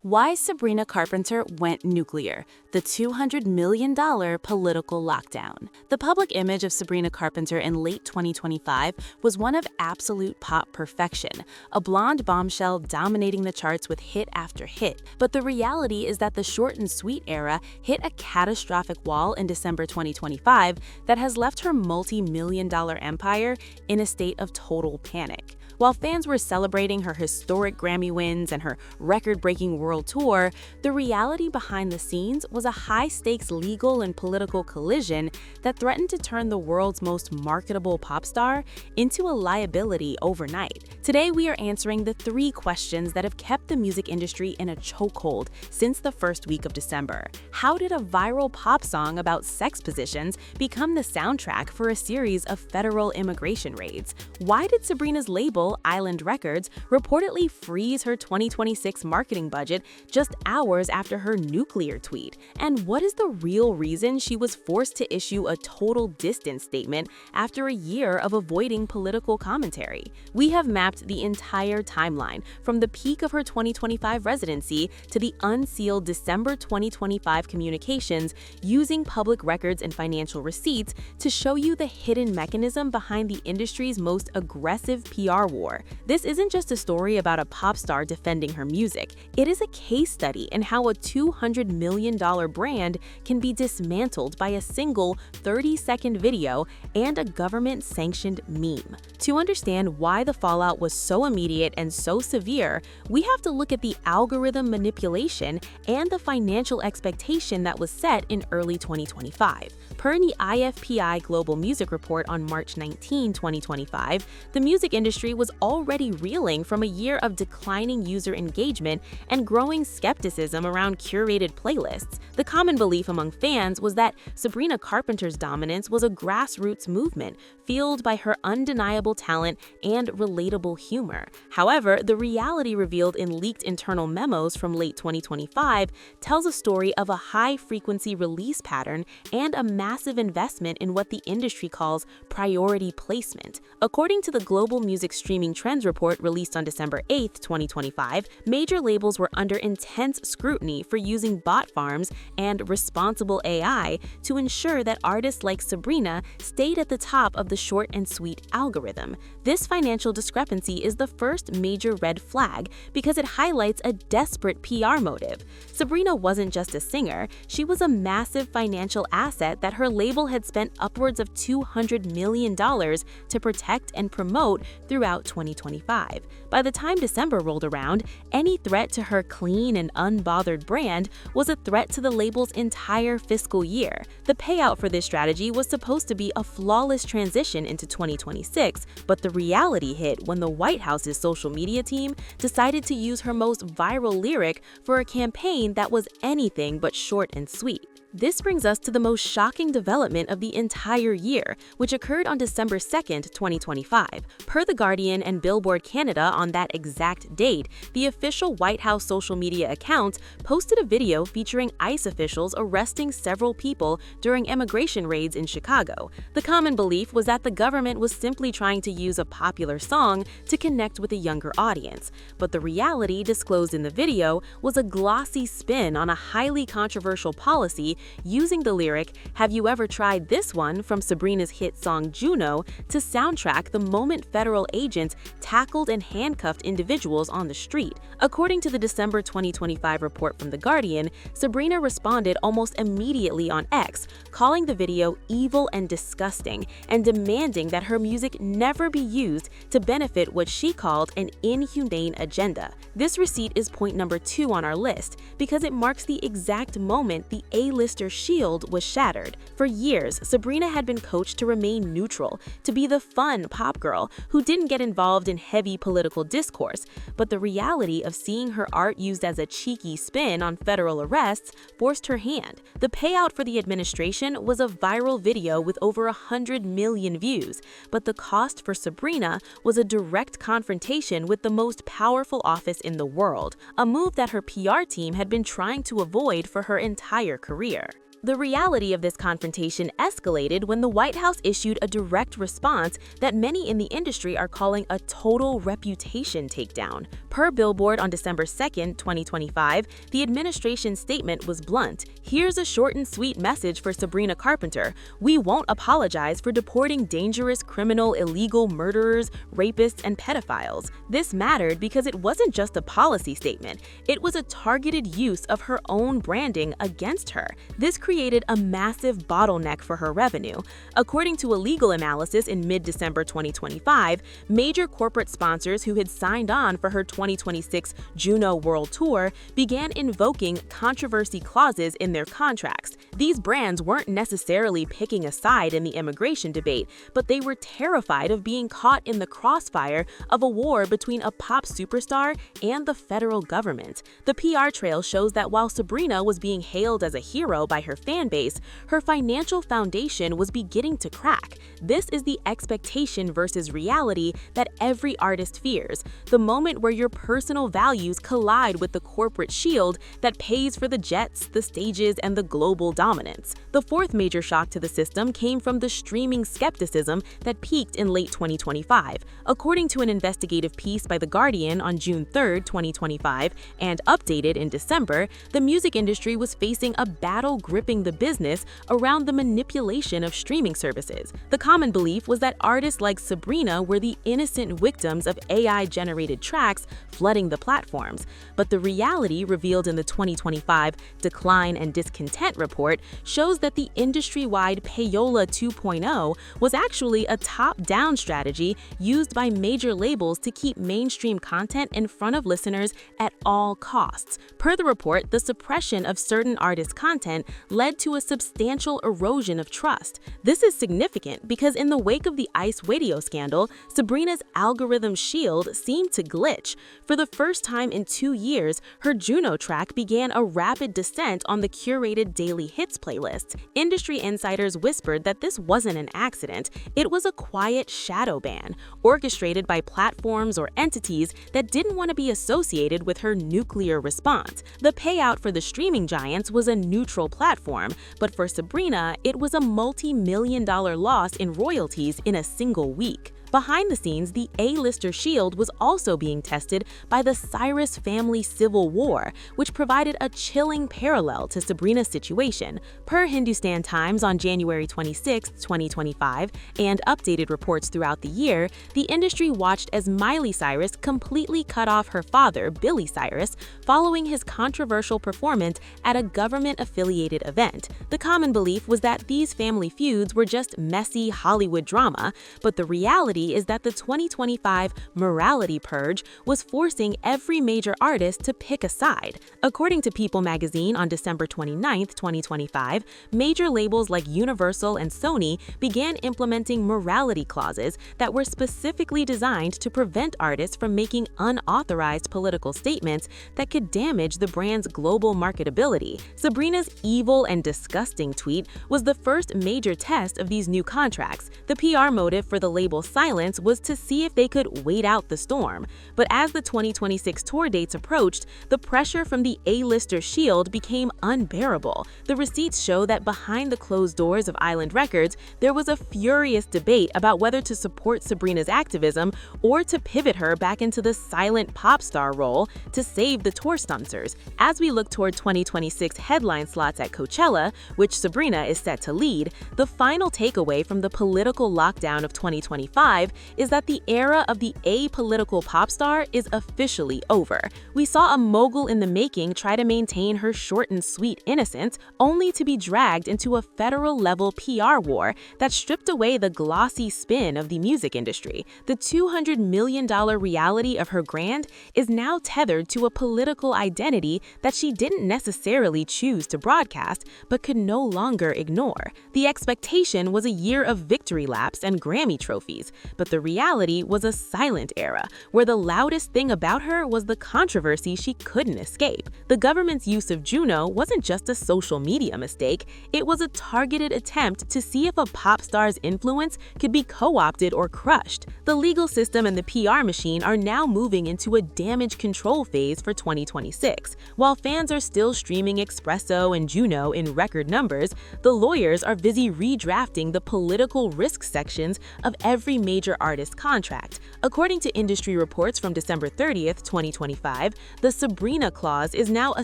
Why Sabrina Carpenter went nuclear, the $200 million political lockdown. The public image of Sabrina Carpenter in late 2025 was one of absolute pop perfection, a blonde bombshell dominating the charts with hit after hit. But the reality is that the short and sweet era hit a catastrophic wall in December 2025 that has left her multi-million-dollar empire in a state of total panic. While fans were celebrating her historic Grammy wins and her record-breaking world tour, the reality behind the scenes was a high-stakes legal and political collision that threatened to turn the world's most marketable pop star into a liability overnight. Today, we are answering the 3 questions that have kept the music industry in a chokehold since the first week of December. How did a viral pop song about sex positions become the soundtrack for a series of federal immigration raids? Why did Sabrina's label, Island Records, reportedly freeze her 2026 marketing budget just hours after her nuclear tweet? And what is the real reason she was forced to issue a total distance statement after a year of avoiding political commentary? We have mapped the entire timeline from the peak of her 2025 residency to the unsealed December 2025 communications using public records and financial receipts to show you the hidden mechanism behind the industry's most aggressive PR war. This isn't just a story about a pop star defending her music. It is a case study in how a $200 million brand can be dismantled by a single 30-second video and a government-sanctioned meme. To understand why the fallout was so immediate and so severe, we have to look at the algorithm manipulation and the financial expectation that was set in early 2025. Per the IFPI Global Music Report on March 19, 2025, the music industry was already reeling from a year of declining user engagement and growing skepticism around curated playlists. The common belief among fans was that Sabrina Carpenter's dominance was a grassroots movement, fueled by her undeniable talent and relatable humor. However, the reality revealed in leaked internal memos from late 2025 tells a story of a high-frequency release pattern and a massive investment in what the industry calls priority placement. According to the Global Music Streaming Trends Report released on December 8, 2025, major labels were under intense scrutiny for using bot farms and responsible AI to ensure that artists like Sabrina stayed at the top of the short and sweet algorithm. This financial discrepancy is the first major red flag because it highlights a desperate PR motive. Sabrina wasn't just a singer, she was a massive financial asset that her label had spent upwards of $200 million to protect and promote throughout 2025. By the time December rolled around, any threat to her clean and unbothered brand was a threat to the label's entire fiscal year. The payout for this strategy was supposed to be a flawless transition into 2026, but the reality hit when the White House's social media team decided to use her most viral lyric for a campaign that was anything but short and sweet. This brings us to the most shocking development of the entire year, which occurred on December 2, 2025. Per The Guardian and Billboard Canada on that exact date, the official White House social media account posted a video featuring ICE officials arresting several people during immigration raids in Chicago. The common belief was that the government was simply trying to use a popular song to connect with a younger audience. But the reality disclosed in the video was a glossy spin on a highly controversial policy using the lyric, "Have you ever tried this one?" from Sabrina's hit song Juno to soundtrack the moment federal agents tackled and handcuffed individuals on the street. According to the December 2025 report from The Guardian, Sabrina responded almost immediately on X, calling the video evil and disgusting and demanding that her music never be used to benefit what she called an inhumane agenda. This receipt is point number 2 on our list because it marks the exact moment the A-lister shield was shattered. For years, Sabrina had been coached to remain neutral, to be the fun pop girl who didn't get involved in heavy political discourse, but the reality of seeing her art used as a cheeky spin on federal arrests forced her hand. The payout for the administration was a viral video with over 100 million views, but the cost for Sabrina was a direct confrontation with the most powerful office in the world, a move that her PR team had been trying to avoid for her entire career. The reality of this confrontation escalated when the White House issued a direct response that many in the industry are calling a total reputation takedown. Per Billboard on December 2, 2025, the administration's statement was blunt. "Here's a short and sweet message for Sabrina Carpenter. We won't apologize for deporting dangerous criminal, illegal murderers, rapists, and pedophiles. This mattered because it wasn't just a policy statement. It was a targeted use of her own branding against her. This created a massive bottleneck for her revenue. According to a legal analysis in mid-December 2025, major corporate sponsors who had signed on for her 2026 Juno World Tour began invoking controversy clauses in their contracts. These brands weren't necessarily picking a side in the immigration debate, but they were terrified of being caught in the crossfire of a war between a pop superstar and the federal government. The PR trail shows that while Sabrina was being hailed as a hero by her fan base, her financial foundation was beginning to crack. This is the expectation versus reality that every artist fears, the moment where your personal values collide with the corporate shield that pays for the jets, the stages, and the global dominance. The fourth major shock to the system came from the streaming skepticism that peaked in late 2025. According to an investigative piece by The Guardian on June 3, 2025, and updated in December, the music industry was facing a battle gripping the business around the manipulation of streaming services. The common belief was that artists like Sabrina were the innocent victims of AI-generated tracks flooding the platforms. But the reality revealed in the 2025 Decline and Discontent report shows that the industry-wide Payola 2.0 was actually a top-down strategy used by major labels to keep mainstream content in front of listeners at all costs. Per the report, the suppression of certain artists' content led to a substantial erosion of trust. This is significant because in the wake of the ICE radio scandal, Sabrina's algorithm shield seemed to glitch. For the first time in 2 years, her Juno track began a rapid descent on the curated daily hits playlist. Industry insiders whispered that this wasn't an accident. It was a quiet shadow ban, orchestrated by platforms or entities that didn't want to be associated with her nuclear response. The payout for the streaming giants was a neutral platform, but for Sabrina, it was a multi-million-dollar loss in royalties in a single week. Behind the scenes, the A-lister shield was also being tested by the Cyrus family civil war, which provided a chilling parallel to Sabrina's situation. Per Hindustan Times on January 26, 2025, and updated reports throughout the year, the industry watched as Miley Cyrus completely cut off her father, Billy Cyrus, following his controversial performance at a government-affiliated event. The common belief was that these family feuds were just messy Hollywood drama, but the reality is that the 2025 morality purge was forcing every major artist to pick a side. According to People magazine on December 29, 2025, major labels like Universal and Sony began implementing morality clauses that were specifically designed to prevent artists from making unauthorized political statements that could damage the brand's global marketability. Sabrina's evil and disgusting tweet was the first major test of these new contracts. The PR motive for the label silence was to see if they could wait out the storm. But as the 2026 tour dates approached, the pressure from the A-lister shield became unbearable. The receipts show that behind the closed doors of Island Records, there was a furious debate about whether to support Sabrina's activism or to pivot her back into the silent pop star role to save the tour sponsors. As we look toward 2026 headline slots at Coachella, which Sabrina is set to lead, the final takeaway from the political lockdown of 2025 is that the era of the apolitical pop star is officially over. We saw a mogul in the making try to maintain her short and sweet innocence, only to be dragged into a federal-level PR war that stripped away the glossy spin of the music industry. The $200 million reality of her brand is now tethered to a political identity that she didn't necessarily choose to broadcast, but could no longer ignore. The expectation was a year of victory laps and Grammy trophies, but the reality was a silent era, where the loudest thing about her was the controversy she couldn't escape. The government's use of Juno wasn't just a social media mistake, it was a targeted attempt to see if a pop star's influence could be co-opted or crushed. The legal system and the PR machine are now moving into a damage control phase for 2026. While fans are still streaming Espresso and Juno in record numbers, the lawyers are busy redrafting the political risk sections of every major artist contract. According to industry reports from December 30th, 2025, the Sabrina clause is now a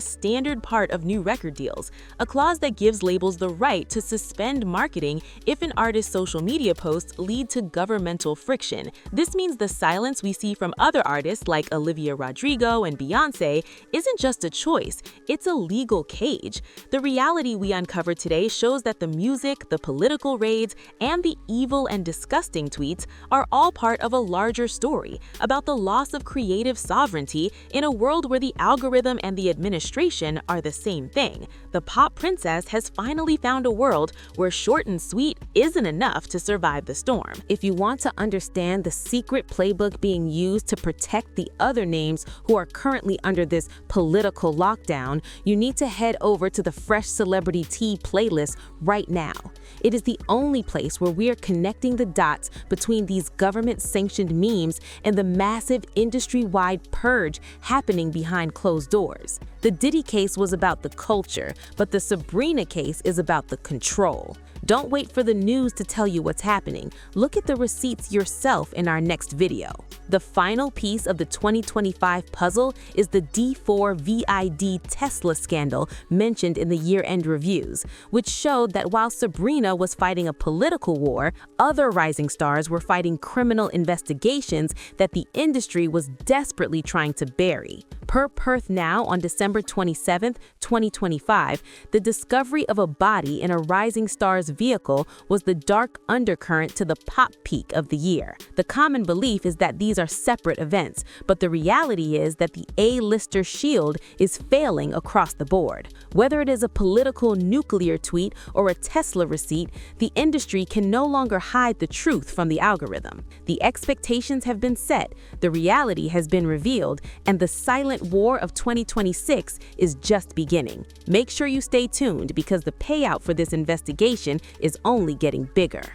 standard part of new record deals, a clause that gives labels the right to suspend marketing if an artist's social media posts lead to governmental friction. This means the silence we see from other artists like Olivia Rodrigo and Beyoncé isn't just a choice, it's a legal cage. The reality we uncovered today shows that the music, the political raids, and the evil and disgusting tweets are all part of a larger story about the loss of creative sovereignty in a world where the algorithm and the administration are the same thing. The pop princess has finally found a world where short and sweet isn't enough to survive the storm. If you want to understand the secret playbook being used to protect the other names who are currently under this political lockdown, you need to head over to the Fresh Celebrity Tea playlist right now. It is the only place where we are connecting the dots between these government-sanctioned memes and the massive industry-wide purge happening behind closed doors. The Diddy case was about the culture, but the Sabrina case is about the control. Don't wait for the news to tell you what's happening. Look at the receipts yourself in our next video. The final piece of the 2025 puzzle is the D4 VID Tesla scandal mentioned in the year-end reviews, which showed that while Sabrina was fighting a political war, other rising stars were fighting criminal investigations that the industry was desperately trying to bury. Per Perth Now on December 27, 2025, the discovery of a body in a rising star's vehicle was the dark undercurrent to the pop peak of the year. The common belief is that these are separate events, but the reality is that the A-lister shield is failing across the board. Whether it is a political nuclear tweet or a Tesla receipt, the industry can no longer hide the truth from the algorithm. The expectations have been set, the reality has been revealed, and the silent war of 2026 is just beginning. Make sure you stay tuned because the payout for this investigation is only getting bigger.